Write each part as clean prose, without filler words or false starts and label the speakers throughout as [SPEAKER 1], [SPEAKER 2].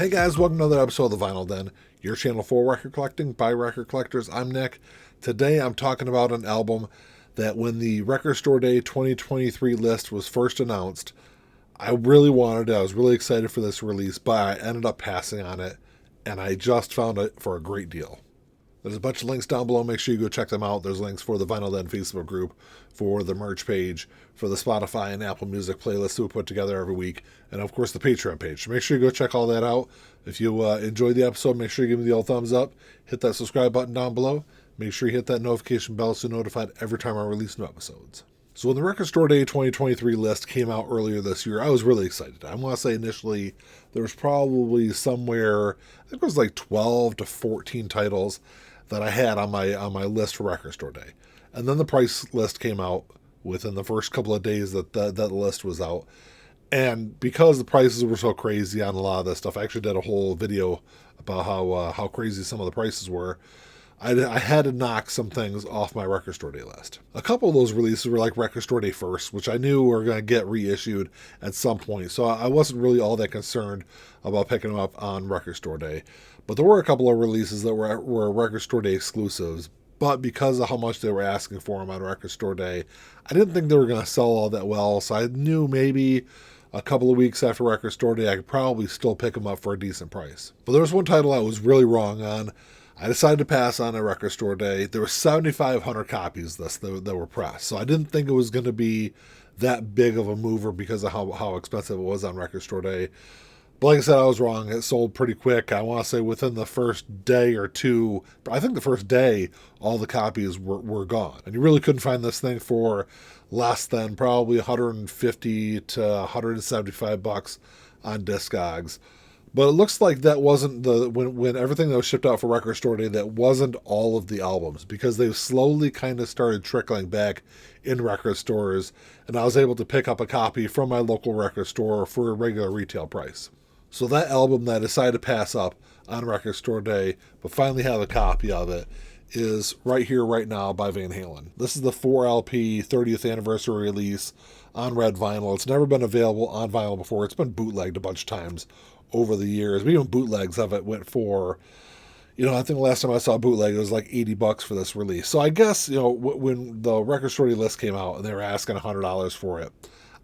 [SPEAKER 1] Hey guys, welcome to another episode of The Vinyl Den, your channel for record collecting by record collectors. I'm Nick. Today I'm talking about an album that when the Record Store Day 2023 list was first announced, I really wanted it. I was really excited for this release, but I ended up passing on it, and I just found it for a great deal. There's a bunch of links down below. Make sure you go check them out. There's links for the Vinyl Den Facebook group, for the merch page, for the Spotify and Apple Music playlists that we put together every week, and of course the Patreon page. So make sure you go check all that out. If you enjoyed the episode, make sure you give me the old thumbs up. Hit that subscribe button down below. Make sure you hit that notification bell so you're notified every time I release new episodes. So when the Record Store Day 2023 list came out earlier this year, I was really excited. I want to say initially there was probably somewhere, I think it was like 12 to 14 titles that I had on my list for Record Store Day. And then the price list came out within the first couple of days that list was out. And because the prices were so crazy on a lot of this stuff, I actually did a whole video about how crazy some of the prices were. I had to knock some things off my Record Store Day list. A couple of those releases were like Record Store Day First, which I knew were going to get reissued at some point. So I wasn't really all that concerned about picking them up on Record Store Day. But there were a couple of releases that were Record Store Day exclusives. But because of how much they were asking for them on Record Store Day, I didn't think they were going to sell all that well. So I knew maybe a couple of weeks after Record Store Day, I could probably still pick them up for a decent price. But there was one title I was really wrong on. I decided to pass on a Record Store Day. There were 7,500 copies of this that were pressed. So I didn't think it was going to be that big of a mover because of how expensive it was on Record Store Day. But like I said, I was wrong. It sold pretty quick. I want to say within the first day or two, I think the first day, all the copies were gone. And you really couldn't find this thing for less than probably 150 to 175 bucks on Discogs. But it looks like that wasn't when everything that was shipped out for Record Store Day, that wasn't all of the albums, because they've slowly kind of started trickling back in record stores, and I was able to pick up a copy from my local record store for a regular retail price. So that album that I decided to pass up on Record Store Day, but finally have a copy of it, is Right Here, Right Now by Van Halen. This is the 4LP 30th anniversary release on red vinyl. It's never been available on vinyl before. It's been bootlegged a bunch of times over the years. Even bootlegs of it went for, I think the last time I saw a bootleg, it was like $80 for this release. So I guess, when the Record Store Day list came out and they were asking $100 for it,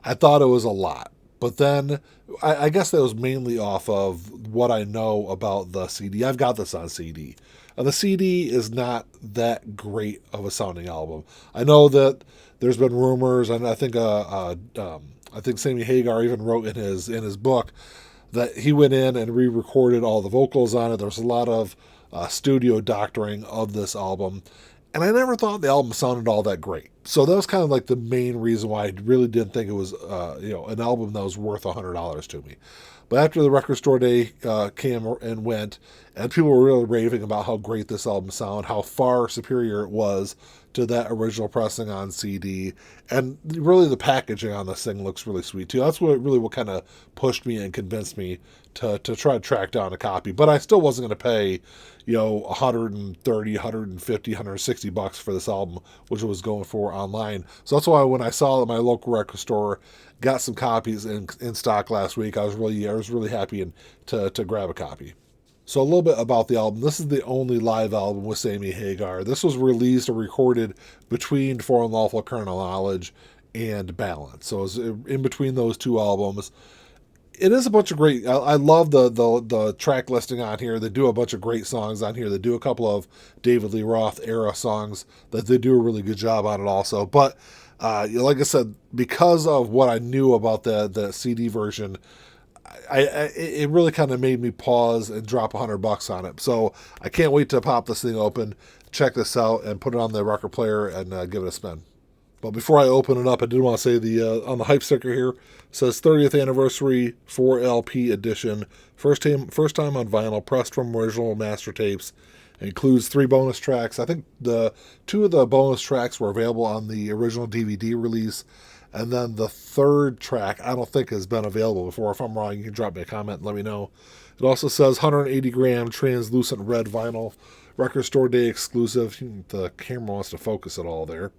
[SPEAKER 1] I thought it was a lot. But then I guess that was mainly off of what I know about the CD. I've got this on CD. And the CD is not that great of a sounding album. I know that there's been rumors, and I think Sammy Hagar even wrote in his book that he went in and re-recorded all the vocals on it. There was a lot of studio doctoring of this album. And I never thought the album sounded all that great. So that was kind of like the main reason why I really didn't think it was, an album that was worth $100 to me. But after the Record Store Day came and went, and people were really raving about how great this album sounded, how far superior it was to that original pressing on CD, and really the packaging on this thing looks really sweet too. That's what kind of pushed me and convinced me to try to track down a copy. But I still wasn't going to pay, 130, 150, 160 bucks for this album, which it was going for online. So that's why when I saw that my local record store got some copies in stock last week, I was really happy to grab a copy. So a little bit about the album. This is the only live album with Sammy Hagar. This was released or recorded between For Unlawful Carnal Knowledge and Balance. So it's in between those two albums. It is a bunch of great. I love the track listing on here. They do a bunch of great songs on here. They do a couple of David Lee Roth era songs that they do a really good job on it also. But like I said, because of what I knew about the CD version, it really kind of made me pause and drop $100 on it. So I can't wait to pop this thing open, check this out, and put it on the record player and give it a spin. But before I open it up, I did want to say on the hype sticker here, it says 30th anniversary 4LP edition, first time on vinyl, pressed from original master tapes. It includes 3 bonus tracks. I think the 2 of the bonus tracks were available on the original DVD release. And then the 3rd track, I don't think has been available before. If I'm wrong, you can drop me a comment and let me know. It also says 180 gram translucent red vinyl, Record Store Day exclusive. The camera wants to focus it all there.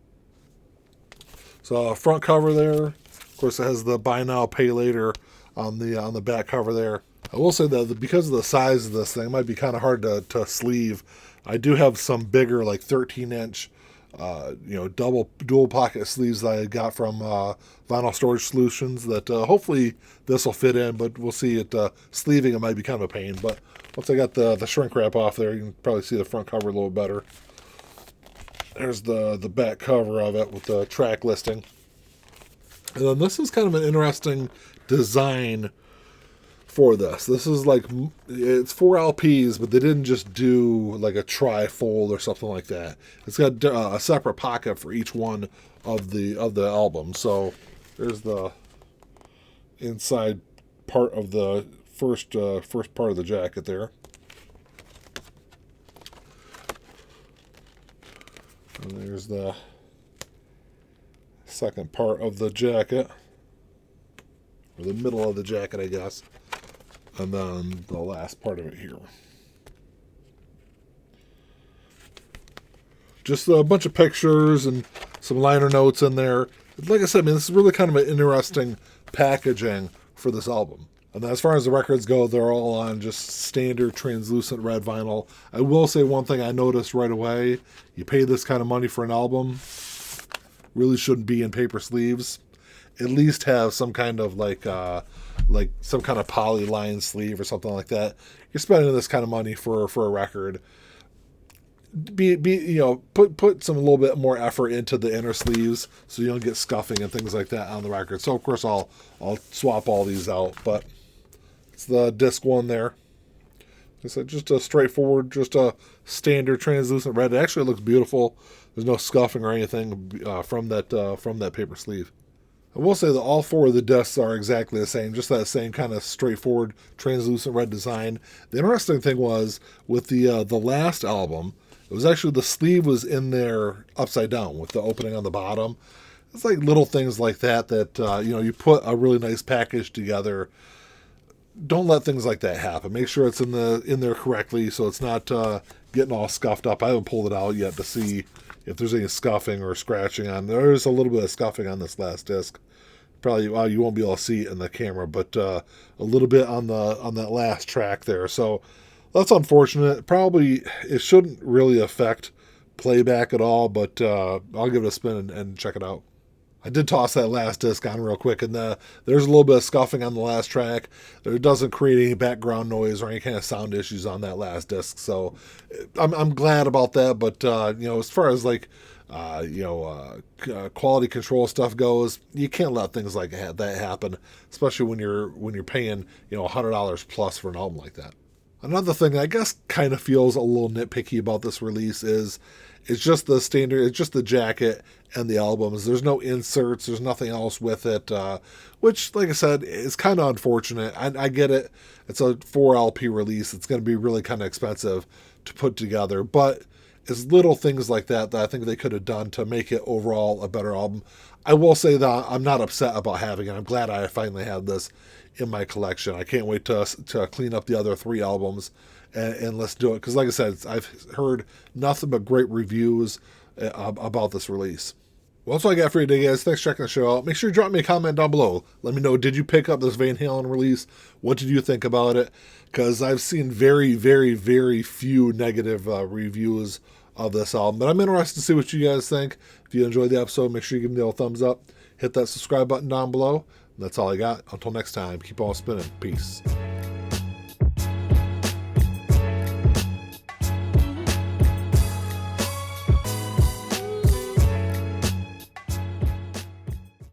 [SPEAKER 1] So front cover there. Of course, it has the buy now, pay later on the back cover there. I will say that because of the size of this thing, it might be kind of hard to sleeve. I do have some bigger, like 13-inch, dual pocket sleeves that I got from Vinyl Storage Solutions that hopefully this will fit in, but we'll see. Sleeving it might be kind of a pain, but once I got the shrink wrap off there, you can probably see the front cover a little better. There's the back cover of it with the track listing. And then this is kind of an interesting design for this. This is like, it's 4 LPs, but they didn't just do like a tri-fold or something like that. It's got a separate pocket for each one of the album. So there's the inside part of the first part of the jacket there. And there's the second part of the jacket, or the middle of the jacket, I guess. And then the last part of it here. Just a bunch of pictures and some liner notes in there. Like I said, this is really kind of an interesting packaging for this album. And as far as the records go, they're all on just standard translucent red vinyl. I will say one thing I noticed right away. You pay this kind of money for an album, really shouldn't be in paper sleeves. At least have some kind of like some kind of polyline sleeve or something like that. You're spending this kind of money for a record. Put some a little bit more effort into the inner sleeves so you don't get scuffing and things like that on the record. So of course I'll swap all these out, but it's the disc one there. It's just a straightforward, just a standard translucent red. It actually looks beautiful. There's no scuffing or anything from that paper sleeve. I will say that all 4 of the discs are exactly the same, just that same kind of straightforward translucent red design. The interesting thing was with the last album, it was actually the sleeve was in there upside down with the opening on the bottom. It's like little things like that you put a really nice package together. Don't let things like that happen. Make sure it's in there correctly so it's not getting all scuffed up. I haven't pulled it out yet to see if there's any scuffing or scratching on. There's a little bit of scuffing on this last disc. Probably you won't be able to see it in the camera, but a little bit on that last track there. So that's unfortunate. Probably it shouldn't really affect playback at all, but I'll give it a spin and check it out. I did toss that last disc on real quick, and there's a little bit of scuffing on the last track. It doesn't create any background noise or any kind of sound issues on that last disc, so I'm glad about that. But as far as like quality control stuff goes, you can't let things like that happen, especially when you're paying $100 plus for an album like that. Another thing I guess kind of feels a little nitpicky about this release is it's just the standard, it's just the jacket and the albums. There's no inserts, there's nothing else with it, which, like I said, is kind of unfortunate. I get it. It's a 4 LP release. It's going to be really kind of expensive to put together, but it's little things like that I think they could have done to make it overall a better album. I will say that I'm not upset about having it. I'm glad I finally have this in my collection. I can't wait to clean up the other 3 albums and let's do it. Because like I said, I've heard nothing but great reviews about this release. Well, that's all I got for you today, guys. Thanks for checking the show out. Make sure you drop me a comment down below. Let me know, did you pick up this Van Halen release? What did you think about it? Because I've seen very, very, very few negative reviews of this album. But I'm interested to see what you guys think. If you enjoyed the episode, make sure you give me a thumbs up. Hit that subscribe button down below. And that's all I got. Until next time, keep on spinning. Peace.